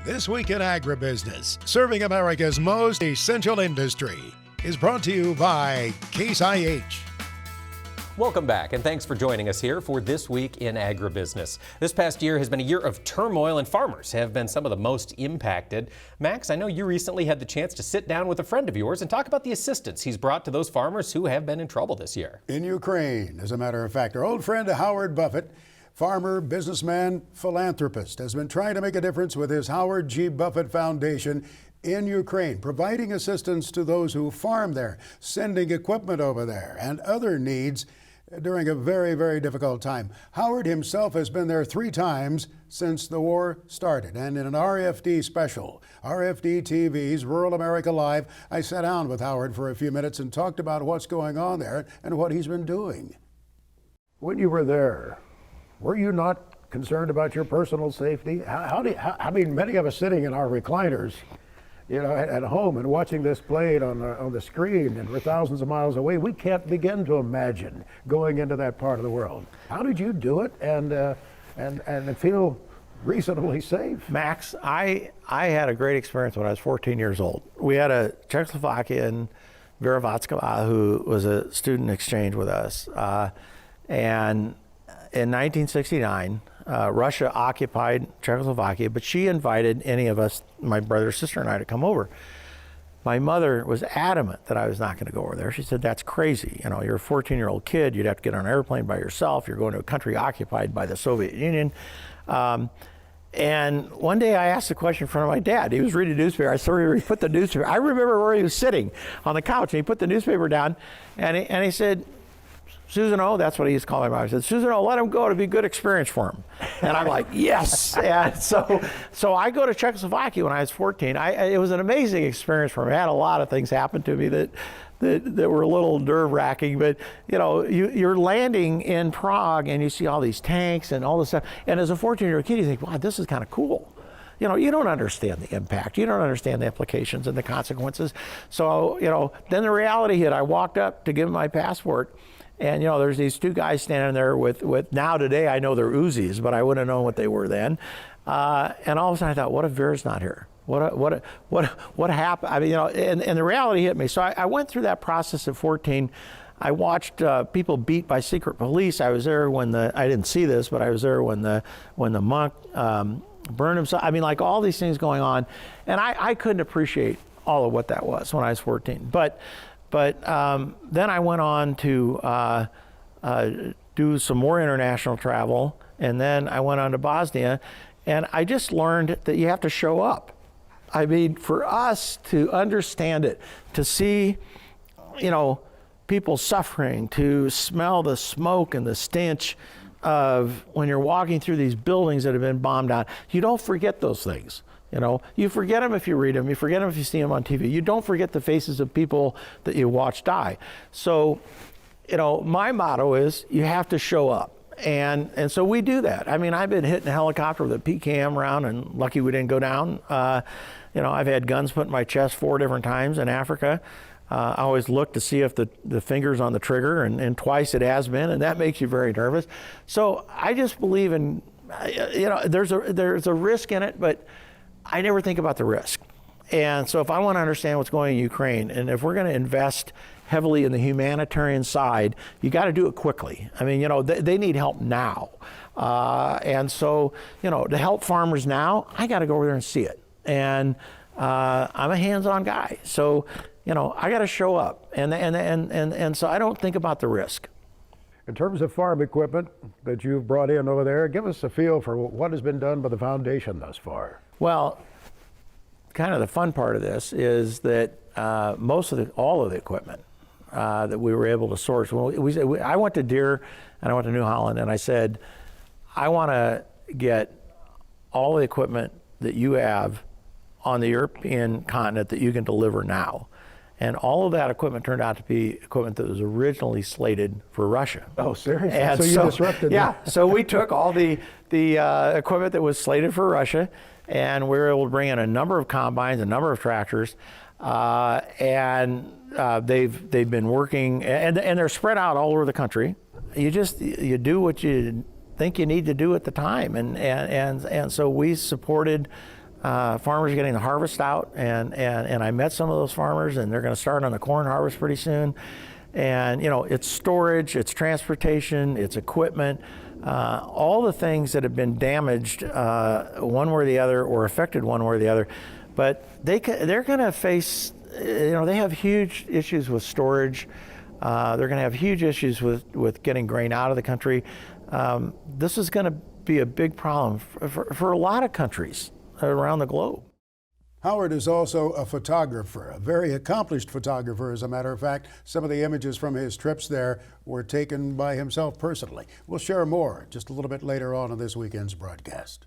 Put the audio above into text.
This Week in Agribusiness, serving America's most essential industry, is brought to you by Case IH. Welcome back, and thanks for joining us here for This Week in Agribusiness. This past year has been a year of turmoil, and farmers have been some of the most impacted. Max, I know you recently had the chance to sit down with a friend of yours and talk about the assistance he's brought to those farmers who have been in trouble this year. In Ukraine, as a matter of fact, our old friend Howard Buffett, farmer, businessman, philanthropist, has been trying to make a difference with his Howard G Buffett Foundation in Ukraine, providing assistance to those who farm there, sending equipment over there, and other needs during a very, very difficult time. Howard himself has been there 3 times since the war started. And in an RFD special, RFD TV's Rural America Live, I sat down with Howard for a few minutes and talked about what's going on there and what he's been doing. When you were there, were you not concerned about your personal safety? I mean, many of us sitting in our recliners, you know, at home and watching this played on the screen, and we're thousands of miles away. We can't begin to imagine going into that part of the world. How did you do it and feel reasonably safe? Max, I had a great experience when I was 14 years old. We had a Czechoslovakian, Vera Vatskova, who was a student exchange with us, and in 1969, Russia occupied Czechoslovakia, but she invited any of us, my brother, sister, and I, to come over. My mother was adamant that I was not going to go over there. She said, that's crazy. You know, you're a 14-year-old kid. You'd have to get on an airplane by yourself. You're going to a country occupied by the Soviet Union. And one day I asked the question in front of my dad. He was reading a newspaper. I saw he put the newspaper. I remember where he was sitting on the couch, and he put the newspaper down, and he said, Susan O, that's what he used to call my mom. He said, Susan O, let him go. It'll be a good experience for him. And I'm like, yes. And so I go to Czechoslovakia when I was 14. It was an amazing experience for me. I had a lot of things happen to me that were a little nerve-wracking. But, you know, you're landing in Prague, and you see all these tanks and all this stuff. And as a 14-year-old kid, you think, wow, this is kind of cool. You know, you don't understand the impact. You don't understand the implications and the consequences. So, you know, then the reality hit. I walked up to give him my passport. And, you know, there's these 2 guys standing there with now today I know they're Uzis, but I wouldn't have known what they were then. And all of a sudden I thought, what if Vera's not here? What happened? I mean, you know, and the reality hit me. So I went through that process at 14. I watched people beat by secret police. I was there when I didn't see this, but I was there when the monk burned himself. I mean, like all these things going on. And I couldn't appreciate all of what that was when I was 14. But then I went on to do some more international travel, and then I went on to Bosnia, and I just learned that you have to show up. I mean, for us to understand it, to see, you know, people suffering, to smell the smoke and the stench of when you're walking through these buildings that have been bombed out, you don't forget those things. You know, you forget them if you read them, you forget them if you see them on TV. You don't forget the faces of people that you watch die. So, you know, my motto is you have to show up. And so we do that. I mean, I've been hitting a helicopter with a PKM round, and lucky we didn't go down. You know, I've had guns put in my chest 4 different times in Africa. I always look to see if the finger's on the trigger, and twice it has been, and that makes you very nervous. So I just believe in, you know, there's a risk in it, but I never think about the risk. And so if I want to understand what's going on in Ukraine, and if we're going to invest heavily in the humanitarian side, you got to do it quickly. I mean, you know, they need help now. And so, you know, to help farmers now, I got to go over there and see it. And I'm a hands-on guy. So, you know, I got to show up. And so I don't think about the risk. In terms of farm equipment that you've brought in over there, give us a feel for what has been done by the foundation thus far. Well, kind of the fun part of this is that all of the equipment that we were able to source. When I went to Deere and I went to New Holland, and I said, I want to get all the equipment that you have on the European continent that you can deliver now. And all of that equipment turned out to be equipment that was originally slated for Russia. Oh, seriously? And so you disrupted that? Yeah, so we took all the equipment that was slated for Russia, and we were able to bring in a number of combines, a number of tractors, and they've been working, and they're spread out all over the country. You do what you think you need to do at the time, and so we supported farmers getting the harvest out, and I met some of those farmers, and they're going to start on the corn harvest pretty soon. And you know, it's storage, it's transportation, it's equipment, all the things that have been damaged one way or the other, or affected one way or the other. But they're going to face, you know, they have huge issues with storage. They're going to have huge issues with getting grain out of the country. This is going to be a big problem for a lot of countries around the globe. Howard is also a photographer, a very accomplished photographer, as a matter of fact. Some of the images from his trips there were taken by himself personally. We'll share more just a little bit later on in this weekend's broadcast.